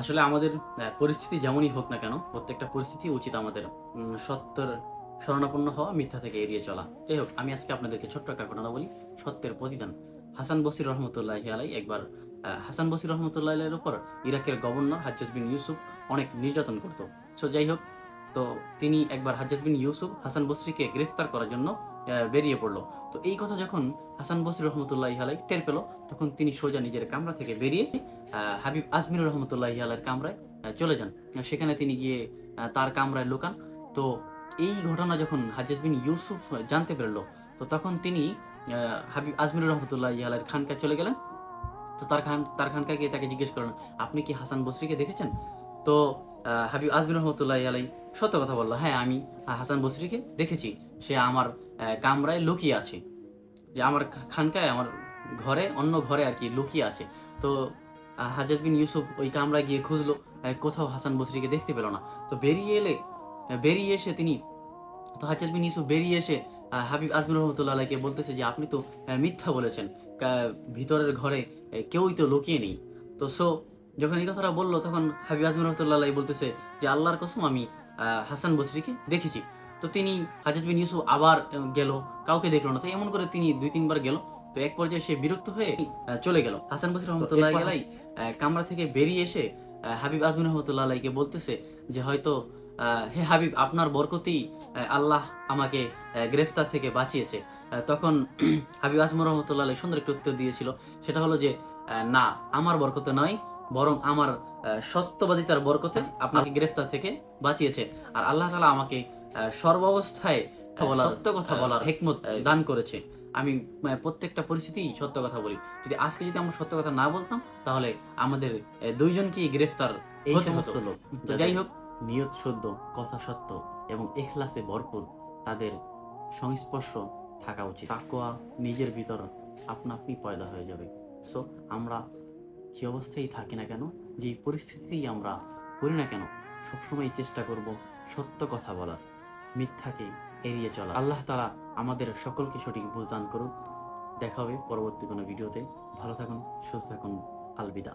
আসলে আমাদের পরিস্থিতি যেমনই হোক না কেন, প্রত্যেকটা পরিস্থিতি উচিত আমাদের সত্যের শরণাপন্ন হওয়া, মিথ্যা থেকে এড়িয়ে চলা। যাই হোক, আমি আজকে আপনাদেরকে ছোট্ট একটা ঘটনা বলি, সত্যের প্রতিদান। হাসান বসরি রহমতুল্লাহি আলাইহি একবার হাসান বসরি রহমতুল্লাহি আলাইহির উপর ইরাকের গভর্নর হাজ্জাজ বিন ইউসুফ অনেক নির্যাতন করত। সো যাই হোক, তো তিনি একবার হাজ্জাজ বিন ইউসুফ হাসান বসরিকে গ্রেফতার করার জন্য বেরিয়ে পড়লো। তো এই কথা যখন হাসান বসরি রহমতুল্লাহি আলাইহি টের পেল, তখন তিনি সোজা নিজের কামরা থেকে বেরিয়ে হাবিব আজমির রহমতুল্লাহি আলাইহির কামরায় চলে যান। সেখানে তিনি গিয়ে তার কামরায় লুকান। তো এই ঘটনা যখন হাজ্জাজ বিন ইউসুফ জানতে পারলো, তো তখন তিনি হাবিব আজমির রহমতুল্লাহি আলাইহির খানকায় চলে গেলেন। তো তার খানকায় গিয়ে তাকে জিজ্ঞেস করলেন, আপনি কি হাসান বসরিকে দেখেছেন? তো হাবিব আজমির রহমতুল্লাহি আলাইহি সত্য কথা বলল, হ্যাঁ আমি হাসান বসরিকে দেখেছি, সে আমার কামরায় লুকিয়ে আছে, যে আমার খানকায়, আমার ঘরে, অন্য ঘরে আর কি লুকিয়ে আছে। তো হাজ্জাজ বিন ইউসুফ ওই কামরায় গিয়ে খুঁজলো, কোথাও হাসান বসরিকে দেখতে পেল না। তো বেরিয়ে এসে তিনি, তো হাজ্জাজ বিন ইউসুফ বেরিয়ে এসে হাবিব আজমির রহমতুল্লাহ আলাইকে বলতেছে যে আপনি তো মিথ্যা বলেছেন, ভিতরের ঘরে কেউই তো লুকিয়ে নেই। তো যখন এই কথাটা বললো, তখন হাবিব আজমির রহমতুল্লাহ আলাই বলতেছে যে আল্লাহর কসম, আমি হাসান বসরিকে দেখেছি। তো তিনি, হাজ্জাজ বিন ইউসুফ আবার গেল, কাউকে দেখলো না। তো এমন করে তিনি 2-3 বার গেল। তো এক পর্যায়ে সে বিরক্ত হয়ে চলে গেল। হাসান বসরি রহমতুল্লাহ আলাই কামরা থেকে বেরিয়ে এসে হাবিব আজমির রহমতুল্লাহ আলাইকে বলতেছে যে হয়তো হে হাবিব, আপনার বরকতেই আল্লাহ আমাকে গ্রেফতার থেকে বাঁচিয়েছে। তখন হাবিব আজমর রহমতুল্লাহ আলাই সুন্দর একটি উত্তর দিয়েছিল, সেটা হলো যে না, আমার বরকতে নয়, বরং আমার সত্যবাদিতার বরকতে আপনাকে গ্রেফতার থেকে বাঁচিয়েছে। আর আল্লাহ তাআলা আমাকে সর্বাবস্থায় সত্য কথা বলার হিকমত দান করেছে। আমি প্রত্যেকটা পরিস্থিতি সত্য কথা বলি। আজকে যদি আমরা সত্য কথা না বলতাম, তাহলে আমাদের দুইজনকেই গ্রেফতার হতে হতো। তো যাই হোক, নিয়ত শুদ্ধ, কথা সত্য এবং ইখলাসে ভরপুর, তাদের সংস্পর্শ থাকা উচিত। তাকওয়া নিজের ভিতর আপনা আপনি পয়দা হয়ে যাবে। সো আমরা যে অবস্থায় থাকি না কেন, যেই পরিস্থিতিই আমরা করি না কেন, সবসময় চেষ্টা করব সত্য কথা বলার, মিথ্যাকে এড়িয়ে চলা। আল্লাহ তাআলা আমাদের সকলকে সঠিক বুঝ দান করুন। দেখা হবে পরবর্তী কোনো ভিডিওতে। ভালো থাকুন, সুস্থ থাকুন। আলবিদা।